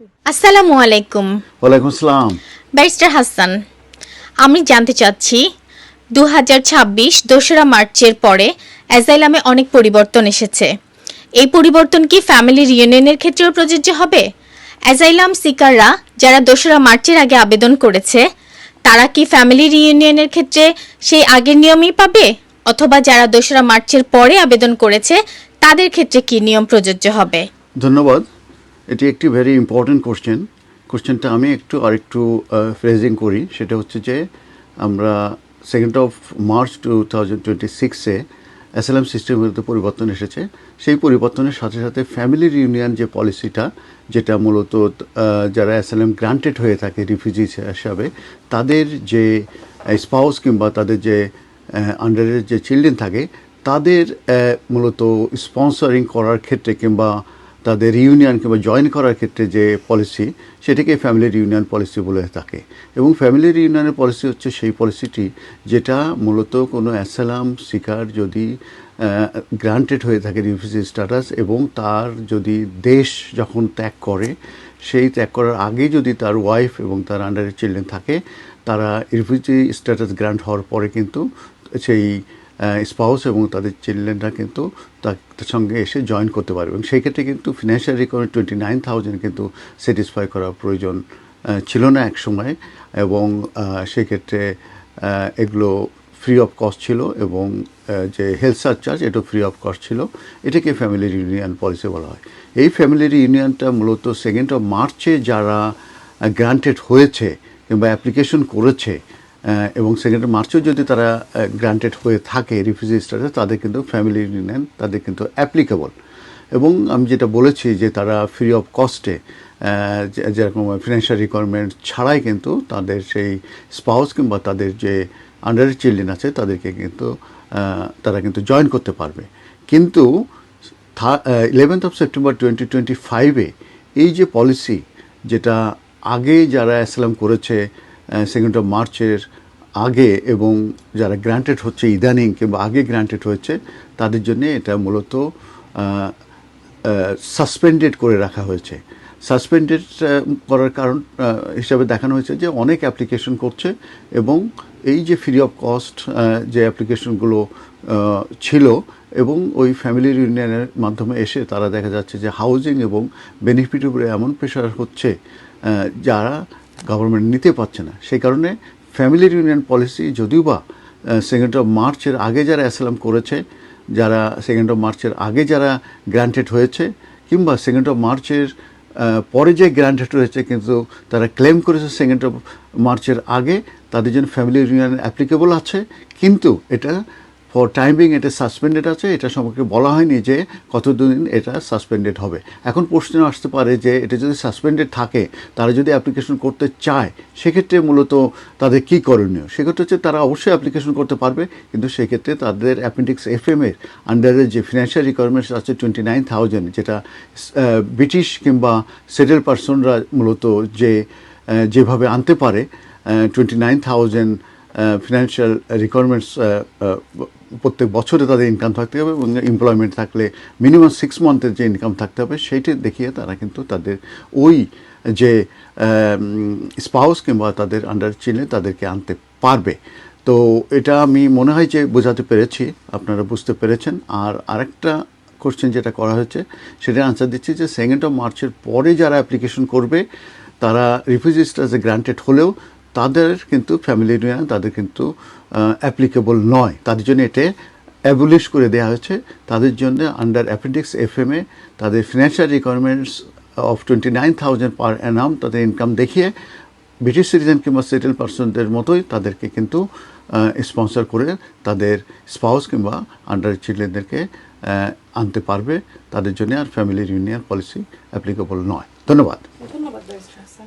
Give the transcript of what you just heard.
আসসালামু আলাইকুম। ওয়ালাইকুম আসসালাম। ব্যারিস্টার হাসান, আমি জানতে চাচ্ছি 2026 দোসরা মার্চের পরে অ্যাজাইলামে অনেক পরিবর্তন এসেছে। এই পরিবর্তন কি ফ্যামিলি রিইউনিয়নের ক্ষেত্রেও প্রযোজ্য হবে? অ্যাজাইলাম সিকাররা যারা দোসরা মার্চের আগে আবেদন করেছে তারা কি ফ্যামিলি রিইউনিয়নের ক্ষেত্রে সেই আগের নিয়মই পাবে, অথবা যারা দোসরা মার্চের পরে আবেদন করেছে তাদের ক্ষেত্রে কি নিয়ম প্রযোজ্য হবে? ধন্যবাদ। এটি একটি ভেরি ইম্পর্ট্যান্ট কোশ্চেনটা আমি আরেকটু ফ্রেজিং করি। সেটা হচ্ছে যে আমরা 2nd of March 2026-এ অ্যাসাইলাম সিস্টেমের মধ্যে পরিবর্তন এসেছে। সেই পরিবর্তনের সাথে সাথে ফ্যামিলি রিউনিয়ন যে পলিসিটা, যেটা মূলত যারা অ্যাসাইলাম গ্রান্টেড হয়ে থাকে রিফিউজি হিসাবে, তাদের যে স্পাউস কিংবা তাদের যে আন্ডারের যে চিলড্রেন থাকে তাদের মূলত স্পন্সরিং করার ক্ষেত্রে কিংবা তাদের রিউনিয়ন কিংবা জয়েন করার ক্ষেত্রে যে পলিসি, সেটাকে ফ্যামিলি রিউনিয়ন পলিসি বলে থাকে। এবং ফ্যামিলি রিউনিয়নের পলিসি হচ্ছে সেই পলিসিটি যেটা মূলত কোনো অ্যাসাইলাম সিকার যদি গ্রান্টেড হয়ে থাকে রিফিউজি স্ট্যাটাস এবং তার যদি দেশ যখন ত্যাগ করে, সেই ত্যাগ করার আগে যদি তার ওয়াইফ এবং তার আন্ডারের চিলড্রেন থাকে, তারা রিফিউজি স্ট্যাটাস গ্রান্ট হওয়ার পরে কিন্তু সেই স্পাউস এবং তাদের চিলড্রেনরা কিন্তু তার সঙ্গে এসে জয়েন করতে পারবে। এবং সেই ক্ষেত্রে কিন্তু ফিনান্সিয়াল রিকোয়ারমেন্ট 29,000 কিন্তু স্যাটিসফাই করা প্রয়োজন ছিল না এক সময়। এবং সেক্ষেত্রে এগুলো ফ্রি অফ কস্ট ছিল এবং যে হেলথ সারচার্জ এটাও ফ্রি অফ কস্ট ছিল। এটাকে ফ্যামিলি রিউনিয়ন পলিসি বলা হয়। এই ফ্যামিলি রিউনিয়নটা মূলত 2nd of March-এ যারা গ্রান্টেড হয়েছে কিংবা অ্যাপ্লিকেশন করেছে এবং 2nd of March-এও যদি তারা গ্রান্টেড হয়ে থাকে রিফিউজি স্ট্যাটাস, তাদের কিন্তু ফ্যামিলি রিউনিয়ন তাদের কিন্তু অ্যাপ্লিকেবল। এবং আমি যেটা বলেছি যে তারা ফ্রি অফ কস্টে যেরকম ফিনান্সিয়াল রিকোয়ারমেন্ট ছাড়াই কিন্তু তাদের সেই স্পাউস কিংবা তাদের যে আন্ডারের চিলড্রেন আছে তাদেরকে কিন্তু তারা কিন্তু জয়েন করতে পারবে। কিন্তু 11th of September 2025-এ এই যে পলিসি, যেটা আগে যারা অ্যাসাইলাম করেছে 2nd of March-এর আগে এবং যারা গ্রান্টেড হচ্ছে ইদানিং কিংবা আগে গ্রান্টেড হয়েছে, তাদের জন্য এটা মূলত সাসপেন্ডেড করে রাখা হয়েছে। সাসপেন্ডেড করার কারণ হিসাবে দেখানো হয়েছে যে অনেক অ্যাপ্লিকেশন করছে এবং এই যে ফ্রি অফ কস্ট যে অ্যাপ্লিকেশনগুলো ছিল এবং ওই ফ্যামিলি রিউনিয়নের মাধ্যমে এসে তারা দেখা যাচ্ছে যে হাউজিং এবং বেনিফিটের উপরে এমন প্রেশার হচ্ছে যারা গভর্নমেন্ট নিতে পারছে না। সেই কারণে ফ্যামিলি রিউনিয়ন পলিসি যদিও বা 2nd of March-এর আগে যারা অ্যাসাইলাম করেছে, যারা 2nd of March-এর আগে যারা গ্রান্টেড হয়েছে কিংবা 2nd of March-এর পরে যে গ্রান্টেড হয়েছে কিন্তু তারা ক্লেম করেছে 2nd of March-এর আগে, তাদের জন্য ফ্যামিলি রিউনিয়ন অ্যাপ্লিকেবল আছে। কিন্তু এটা ফর টাইমিং এটা সাসপেন্ডেড আছে। এটা সম্পর্কে বলা হয়নি যে কতদিন এটা সাসপেন্ডেড হবে। এখন প্রশ্ন আসতে পারে যে এটা যদি সাসপেন্ডেড থাকে, তারা যদি অ্যাপ্লিকেশন করতে চায়, সেক্ষেত্রে মূলত তাদের কী করণীয়? সেক্ষেত্রে হচ্ছে তারা অবশ্যই অ্যাপ্লিকেশন করতে পারবে, কিন্তু সেক্ষেত্রে তাদের অ্যাপেন্ডিক্স FM-এর আন্ডারে যে ফিনান্সিয়াল রিকোয়ারমেন্টস আছে 29,000, যেটা ব্রিটিশ কিংবা সেটেল পারসনরা মূলত যেভাবে আনতে পারে 29,000 ফিনান্সিয়াল রিকোয়ারমেন্টস প্রত্যেক বছরে তাদের ইনকাম থাকতে হবে এবং এমপ্লয়মেন্ট থাকলে মিনিমাম 6 মান্থের যে ইনকাম থাকতে হবে, সেইটি দেখিয়ে তারা কিন্তু তাদের ওই যে স্পাউস কিংবা তাদের আন্ডার চিলে তাদেরকে আনতে পারবে। তো এটা আমি মনে হয় যে বোঝাতে পেরেছি, আপনারা বুঝতে পেরেছেন। আর আরেকটা কোশ্চেন যেটা করা হয়েছে সেটা আনসার দিচ্ছি যে 2nd of March-এর পরে যারা অ্যাপ্লিকেশন করবে তারা রিফিউজি স্ট্যাটাসে গ্রান্টেড হলেও তাদের কিন্তু ফ্যামিলি রিউনিয়ন তাদের কিন্তু অ্যাপ্লিকেবল নয়। তাদের জন্য এটা অ্যাবলিশ করে দেওয়া হয়েছে। তাদের জন্য আন্ডার অ্যাপেন্ডিক্স FM-এ তাদের ফিনান্সিয়াল রিকোয়ারমেন্টস অফ 29,000 পার অ্যানাম তাদের ইনকাম দেখিয়ে ব্রিটিশ সিটিজেন কিংবা সেটেল পারসনদের মতোই তাদেরকে কিন্তু স্পন্সর করে তাদের স্পাউস কিংবা আন্ডার চিলড্রেনদেরকে আনতে পারবে। তাদের জন্য আর ফ্যামিলি রিউনিয়ন পলিসি অ্যাপ্লিকেবল নয়। ধন্যবাদ। ধন্যবাদ ব্যারিস্টার হাসান।